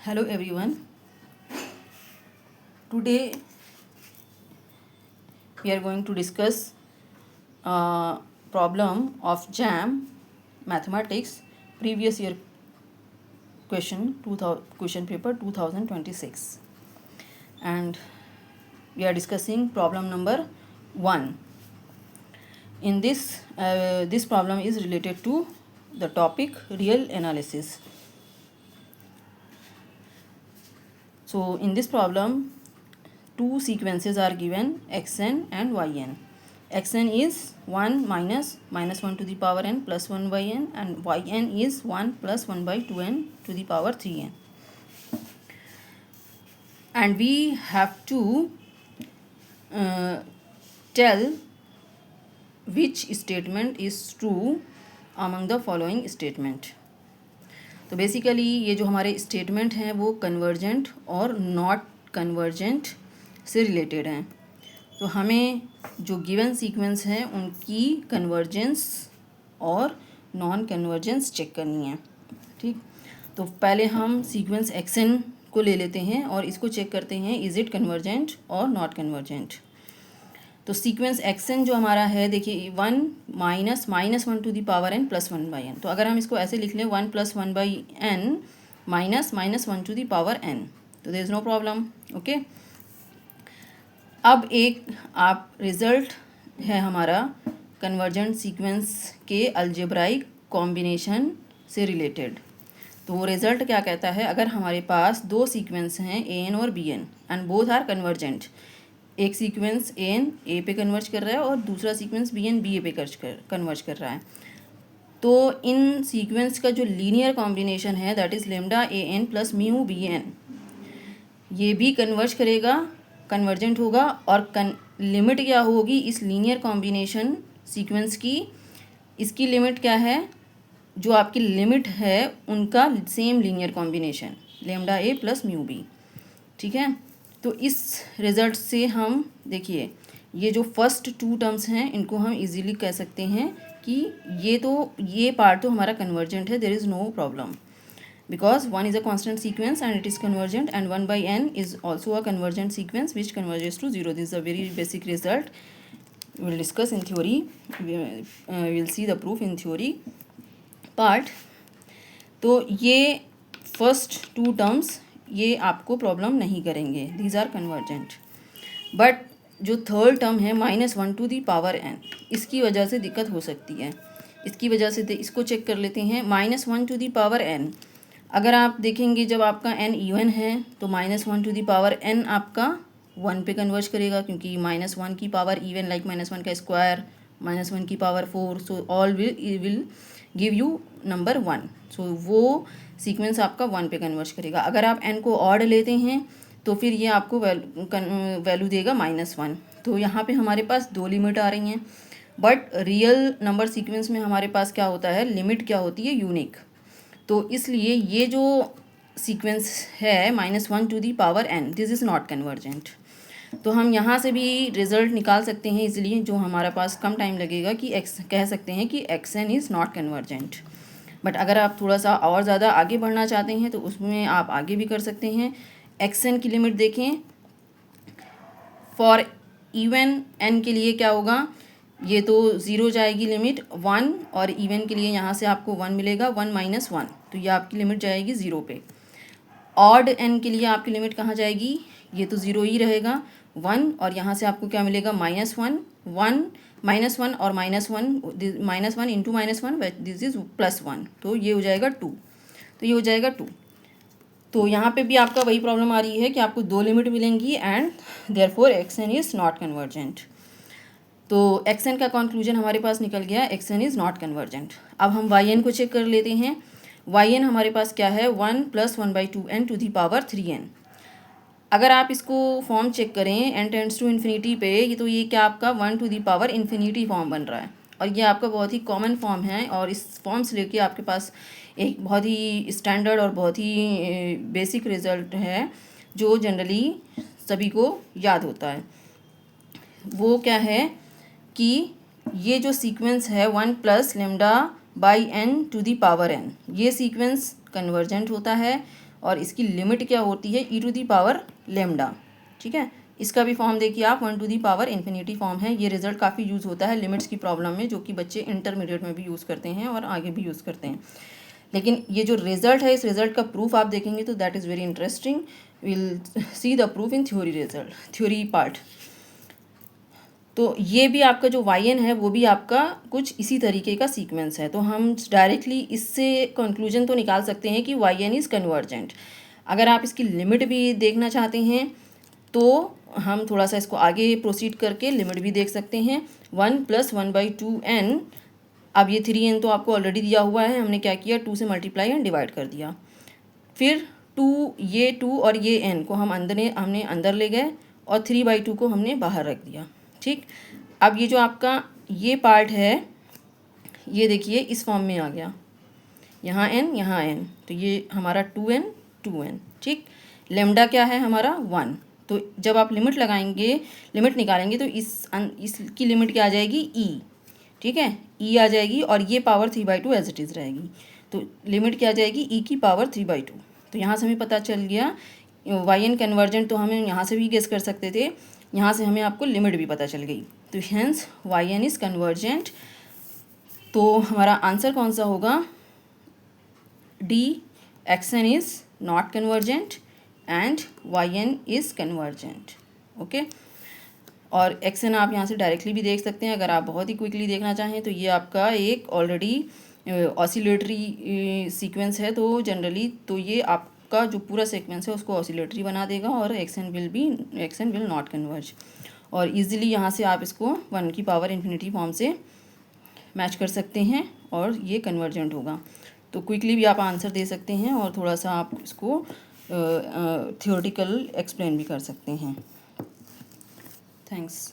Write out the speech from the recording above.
Hello everyone. Today we are going to discuss problem of JAM Mathematics previous year question paper 2026, and we are discussing problem number 1. In this problem is related to the topic real analysis. So in this problem, two sequences are given, xn and yn. Xn is 1 minus 1 to the power n plus 1 by n, and yn is 1 plus 1 by 2n to the power 3n. And we have to tell which statement is true among the following statement. तो basically ये जो हमारे statement हैं वो convergent और not convergent से related हैं. तो हमें जो गिवन सीक्वेंस है उनकी कन्वर्जेंस और नॉन कन्वर्जेंस चेक करनी है. ठीक, तो पहले हम सीक्वेंस एक्सन को ले लेते हैं और इसको चेक करते हैं इज़ इट कन्वर्जेंट और नॉट कन्वर्जेंट. तो सीक्वेंस एक्सन जो हमारा है, देखिए 1 माइनस 1 to the power n plus 1 by n. तो अगर हम इसको ऐसे लिख लें 1 plus 1 by n minus 1 to the power n, तो there is no problem. Okay, अब एक आप रिज़ल्ट है हमारा कन्वर्जेंट सीक्वेंस के अलजेब्राइक कॉम्बिनेशन से रिलेटेड. तो वो रिज़ल्ट क्या कहता है, अगर हमारे पास दो सीक्वेंस हैं an और bn and both are convergent, एक सीक्वेंस an a पे कन्वर्ज कर रहा है और दूसरा सीक्वेंस bn ba पे कन्वर्ज कर रहा है, तो इन सीक्वेंस का जो लीनियर कॉम्बिनेशन है that is lambda an plus mu bn, ये भी कन्वर्ज करेगा, कन्वर्जेंट होगा. और लिमिट क्या होगी इस लीनियर कॉम्बिनेशन सीक्वेंस की, इसकी लिमिट क्या है, जो आपकी लिमिट है उनका same linear combination lambda a plus mu b. ठीक है, तो इस रिज़ल्ट से हम देखिए ये जो फर्स्ट टू टर्म्स हैं इनको हम इजीली कह सकते हैं कि ये पार्ट तो हमारा कन्वर्जेंट है, there is no problem because 1 is a constant sequence and it is convergent, and 1 by n is also a convergent sequence which converges to 0. This is a very basic result. We will discuss in theory. We will see the proof in theory part. तो ये first to terms ये आपको problem नहीं करेंगे, these are convergent. But जो third term है -1 to the power n, इसकी वजह से दिक्कत हो सकती है. इसकी वजह से इसको चेक कर लेते हैं. -1 टू दी पावर n, अगर आप देखेंगे जब आपका n इवन है तो -1 टू दी पावर n आपका 1 पे कन्वर्ज करेगा, क्योंकि -1 की पावर इवन लाइक -1 का स्क्वायर, -1 की power 4, so all will give you number 1. सो वो सीक्वेंस आपका 1 पे कन्वर्ज करेगा. अगर आप n को ऑड लेते हैं तो फिर ये आपको वैल्यू देगा -1. तो यहाँ पे हमारे पास दो लिमिट आ रही हैं, बट रियल नंबर सीक्वेंस में हमारे पास क्या होता है, लिमिट क्या होती है, यूनिक. तो इसलिए ये जो सीक्वेंस है -1 to the power n, this is not convergent. तो हम यहाँ से भी रिज़ल्ट निकाल सकते हैं इसलिए, जो हमारा पास कम टाइम लगेगा कि कह सकते हैं कि xn is not convergent. But अगर आप थोड़ा सा और ज़्यादा आगे बढ़ना चाहते हैं तो उसमें आप आगे भी कर सकते हैं. xn की लिमिट देखें, फॉर इवन n के लिए क्या होगा, ये तो 0 जाएगी लिमिट 1, और इवन के लिए यहाँ से आपको 1 मिलेगा, 1 माइनस 1, तो ये आपकी लिमिट जाएगी 0 पे. ऑड n के लिए आपकी लिमिट कहाँ जाएगी, ये तो 0 ही रहेगा 1, और यहाँ से आपको क्या मिलेगा -1 और -1 इंटू -1 दिस इज़ +1, तो ये हो जाएगा 2. तो ये हो जाएगा 2. तो यहाँ पे भी आपका वही प्रॉब्लम आ रही है कि आपको दो लिमिट मिलेंगी and therefore xn is not convergent. तो xn का कंक्लूजन हमारे पास निकल गया, xn इज़ नॉट कन्वर्जेंट. अब हम yn को चेक कर लेते हैं. yn हमारे पास क्या है, 1 plus 1 by 2n to the power 3n. अगर आप इसको फॉर्म चेक करें n टेंड्स टू इन्फिनिटी पे, तो ये क्या आपका 1 to the power infinity form बन रहा है, और ये आपका बहुत ही कॉमन फॉर्म है. और इस फॉर्म से लेके आपके पास एक बहुत ही स्टैंडर्ड और बहुत ही बेसिक रिज़ल्ट है जो जनरली सभी को याद होता है. वो क्या है कि ये जो सीक्वेंस है 1 plus lambda by n to the power n, ये सीक्वेंस कन्वर्जेंट होता है और इसकी लिमिट क्या होती है e⁻, ठीक है। इसका भी फॉर्म देखिए आप 1⁻∞ फॉर्म है। ये रिजल्ट काफ़ी यूज़ होता है लिमिट्स की प्रॉब्लम में, जो कि बच्चे इंटरमीडिएट में भी यूज़ करते हैं और आगे भी यूज़ करते हैं। लेकिन ये जो रिजल्ट है, इस रिजल्ट का प्रूफ आप देखेंगे तो that is very interesting. Will see the proof in theory part. तो ये भी आपका जो YN है वो भी आपका कुछ इसी तरीके का सीक्वेंस है। तो हम डायरेक्टली इससे कंक्लूजन तो निकाल सकते हैं कि YN इज़ कन्वर्जेंट। अगर आप इसकी लिमिट भी देखना चाहते हैं तो हम थोड़ा सा इसको आगे प्रोसीड करके लिमिट भी देख सकते हैं। 1 + 1/2n, अब ये 3n तो आपको ऑलरेडी दिया हुआ है, हमने क्या किया 2 से मल्टीप्लाई एंड डिवाइड कर दिया। फिर 2, ये 2 और ये n को हमने अंदर ले गए और 3/2 को हमने बाहर रख दिया, ठीक। अब ये जो आपका ये पार्ट है, ये देखिए इस फॉर्म में आ गया, यहाँ n, तो ये हमारा 2n, ठीक। लेमडा क्या है हमारा 1। तो जब आप लिमिट निकालेंगे तो इसकी लिमिट क्या आ जाएगी e, ठीक है, e आ जाएगी और ये पावर 3/2 एज इट इज़ रहेगी। तो लिमिट क्या आ जाएगी e की पावर 3/2। तो यहाँ से हमें पता चल गया YN कन्वर्जेंट, तो हमें यहाँ से भी गेस कर सकते थे, यहाँ से हमें आपको लिमिट भी पता चल गई। तो हेंस YN इज़ कन्वर्जेंट। तो हमारा आंसर कौन सा होगा, D, XN is not convergent and YN is convergent, okay. और XN आप यहाँ से डायरेक्टली भी देख सकते हैं। अगर आप बहुत ही क्विकली देखना चाहें तो ये आपका एक ऑलरेडी ऑसिलेटरी सीक्वेंस है। तो जनरली तो ये आपका जो पूरा सीक्वेंस है उसको ऑसिलेटरी बना देगा और XN विल नॉट कन्वर्ज। और इजीली यहाँ से आप इसको 1⁻∞ फॉर्म से मैच कर सकते हैं और ये कन्वर्जेंट होगा। तो क्विकली भी आप आंसर दे सकते हैं और थोड़ा सा आप इसको थियोरेटिकल एक्सप्लेन भी कर सकते हैं। थैंक्स।